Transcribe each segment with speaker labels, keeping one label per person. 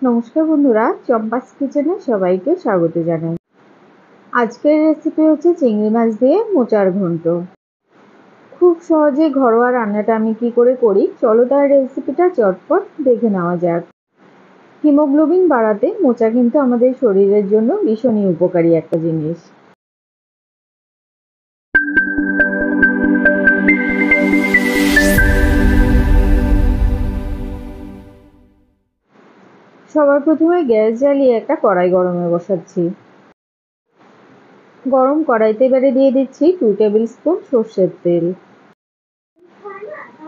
Speaker 1: নমস্কার বন্ধুরা, চম্পাস কিচেনে সবাইকে স্বাগত জানাই। আজকের রেসিপি হচ্ছে চিংড়ি মাছ দিয়ে মোচার ঘন্ট। খুব সহজে ঘরোয়া রান্নাটা আমি কি করে করি, চলো তার রেসিপিটা চটপট দেখে নেওয়া যাক। হিমোগ্লোবিন বাড়াতে মোচা কিন্তু আমাদের শরীরের জন্য ভীষণই উপকারী একটা জিনিস। সবার প্রথমে গ্যাস জ্বালিয়ে একটা কড়াই গরমে বসাচ্ছি। গরম কড়াইতে এবারে দিয়ে দিচ্ছি 2 টেবিল স্পুন সর্ষের তেল।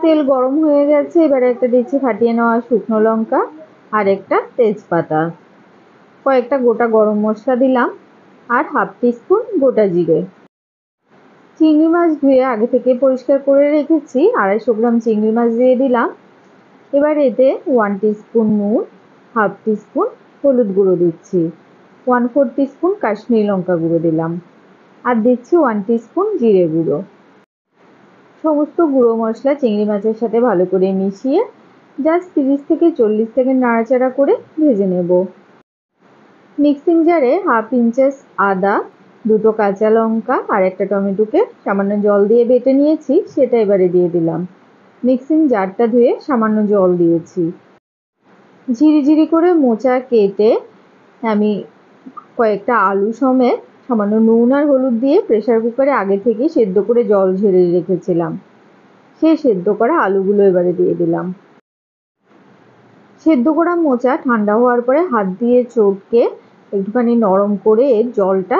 Speaker 1: তেল গরম হয়ে গেছে, এবারে একটা দিচ্ছি ফাটিয়ে নেওয়া শুকনো লঙ্কা আর একটা তেজপাতা, কয়েকটা গোটা গরম মশলা দিলাম আর হাফ টিস্পুন গোটা জিরে। চিংড়ি মাছ ধুয়ে আগে থেকে পরিষ্কার করে রেখেছি, 250 গ্রাম চিংড়ি মাছ দিয়ে দিলাম। এবার এতে 1 টিস্পুন নুন, হাফ টিস্পুন হলুদ গুঁড়ো দিচ্ছি, 1/4 টিস্পুন কাশ্মীরি লঙ্কা গুঁড়ো দিলাম আর দিচ্ছি 1 টিস্পুন জিরে গুঁড়ো। সমস্ত গুঁড়ো মশলা চিংড়ি মাছের সাথে ভালো করে মিশিয়ে জাস্ট 30 থেকে 40 সেকেন্ড নাড়াচাড়া করে ভেজে নেব। মিক্সিং জারে হাফ ইঞ্চেস আদা, 2টো কাঁচা লঙ্কা আর একটা টমেটোকে সামান্য জল দিয়ে বেটে নিয়েছি, সেটা এবারে দিয়ে দিলাম। মিক্সিং জারটা ধুয়ে সামান্য জল দিয়েছি। ঝিরিঝিরি করে মোচা কেটে আমি কয়েকটা আলু সমেত সামান্য নুন আর হলুদ দিয়ে প্রেসার কুকারে আগে থেকে সেদ্ধ করে জল ঝরিয়ে রেখেছিলাম, সেই সেদ্ধ করা আলুগুলো এবারে দিয়ে দিলাম। সেদ্ধ করা মোচা ঠান্ডা হওয়ার পরে হাত দিয়ে চটকে একটুখানি নরম করে জলটা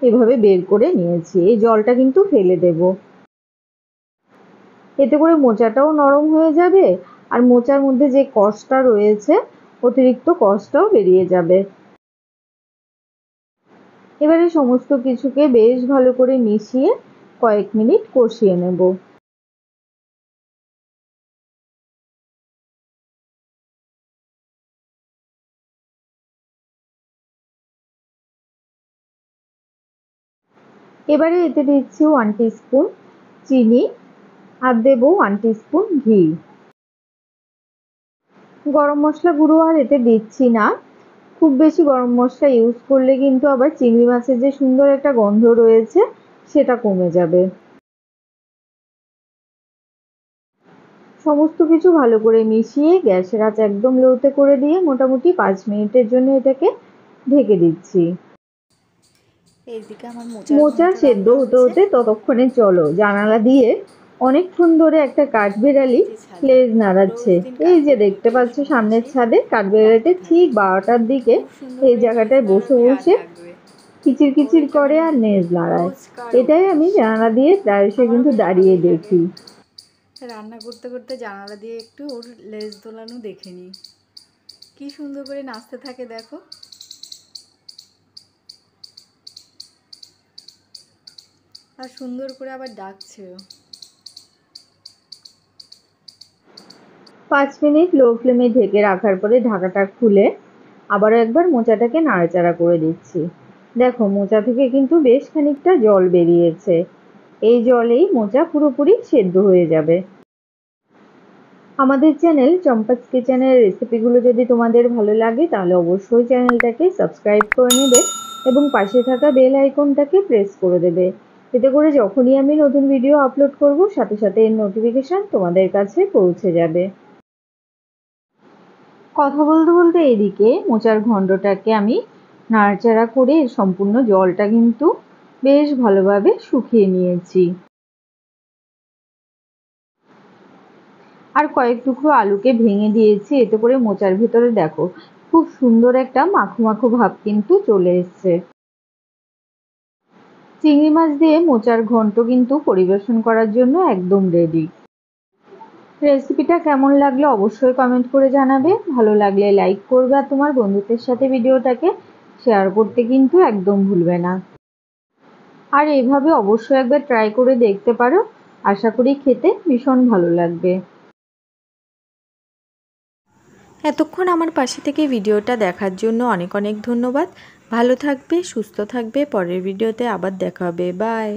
Speaker 1: এভাবে বের করে নিয়েছি। এই জলটা কিন্তু ফেলে দেব, এতে করে মোচাটাও নরম হয়ে যাবে আর মোচার মধ্যে যে কষটা রয়েছে অতিরিক্ত কষটাও বেরিয়ে যাবে। এবারে সমস্ত কিছুকে বেশ ভালো করে মিশিয়ে কয়েক মিনিট কষিয়ে নেব। এবারে এতে দিচ্ছি 1 টিস্পুন চিনি আর দেব 1 টিস্পুন ঘি। গরম মশলা গুঁড়ো আর এতে দিচ্ছি না, খুব বেশি গরম মশলা ইউজ করলে কিন্তু আবার চিংড়ি মাছের যে সুন্দর একটা গন্ধ রয়েছে সেটা কমে যাবে। সমস্ত কিছু ভালো করে মিশিয়ে গ্যাসের আঁচ একদম লোতে করে দিয়ে মোটামুটি 5 মিনিটের জন্য এটাকে ঢেকে দিচ্ছি।
Speaker 2: এইদিকে আমার
Speaker 1: মোচা সেদ্ধ হতে হতে ততক্ষণে চলো জানালা দিয়ে অনেকক্ষণ ধরে একটা কাঠবিড়ালি লেজ নাড়াচ্ছে। এই যে দেখতে পাচ্ছ সামনের ছাদে কাঠবিড়ালিটা ঠিক 12টার দিকে এই জায়গাটায় বসে বসে কিচির কিচির করে আর লেজ নাড়ায়। এটাই আমি জানালা দিয়ে প্রায়শই কিন্তু দাঁড়িয়ে দেখি।
Speaker 2: রান্না করতে করতে জানালা দিয়ে একটু ওর লেজ দোলানো দেখে নিই, কি সুন্দর করে নাচতে থাকে দেখো। আর সুন্দর করে আবার ডাকছেও।
Speaker 1: 5 মিনিট লো ফ্লেমে ঢেকে রাখার পরে ঢাকাটা খুলে আবারও একবার মোচাটাকে নাড়াচাড়া করে দিচ্ছি। দেখো মোচা থেকে কিন্তু বেশ খানিকটা জল বেরিয়েছে, এই জলেই মোচা পুরোপুরি সেদ্ধ হয়ে যাবে। আমাদের চ্যানেল চম্পাস কিচেনের রেসিপিগুলো যদি তোমাদের ভালো লাগে তাহলে অবশ্যই চ্যানেলটাকে সাবস্ক্রাইব করে নেবে এবং পাশে থাকা বেল আইকনটাকে প্রেস করে দেবে, এতে করে যখনই আমি নতুন ভিডিও আপলোড করব সাথে সাথে এর নোটিফিকেশন তোমাদের কাছে পৌঁছে যাবে। কথা বলতে বলতে এদিকে মোচার ঘন্টটাকে আমি নাড়াচাড়া করে এর সম্পূর্ণ জলটা কিন্তু বেশ ভালোভাবে শুকিয়ে নিয়েছি। আর কয়েক টুকরো আলুকে ভেঙে দিয়েছি, এতে করে মোচার ভিতরে দেখো খুব সুন্দর একটা মাখো মাখো ভাব কিন্তু চলে এসছে। চিংড়ি মাছ দিয়ে মোচার ঘন্ট কিন্তু পরিবেশন করার জন্য একদম রেডি। রেসিপিটা কেমন লাগলো অবশ্যই কমেন্ট করে জানাবে, ভালো লাগলে লাইক করবে আর তোমার বন্ধুদের সাথে ভিডিওটাকে শেয়ার করতে কিন্তু একদম ভুলবে না। আর এইভাবে অবশ্যই একবার ট্রাই করে দেখতে পারো, আশা করি খেতে ভীষণ ভালো লাগবে।
Speaker 2: এতক্ষণ আমার পাশে থেকে ভিডিওটা দেখার জন্য অনেক অনেক ধন্যবাদ। ভালো থাকবে, সুস্থ থাকবে, পরের ভিডিওতে আবার দেখা হবে। বাই।